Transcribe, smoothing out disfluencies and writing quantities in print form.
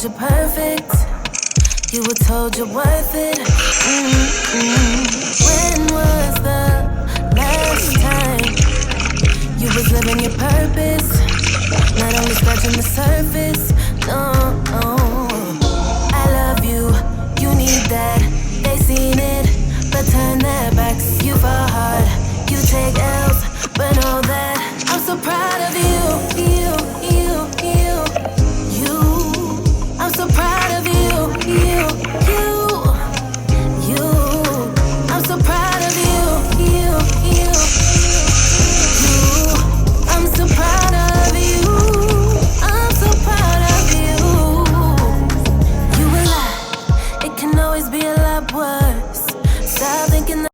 told you're perfect. You were told you're worth it. When was the last time you was living your purpose? Not only scratching the surface. No, I love you, you need that. They seen it, but turn their backs. You fall hard, you take L's, but know that I'm so proud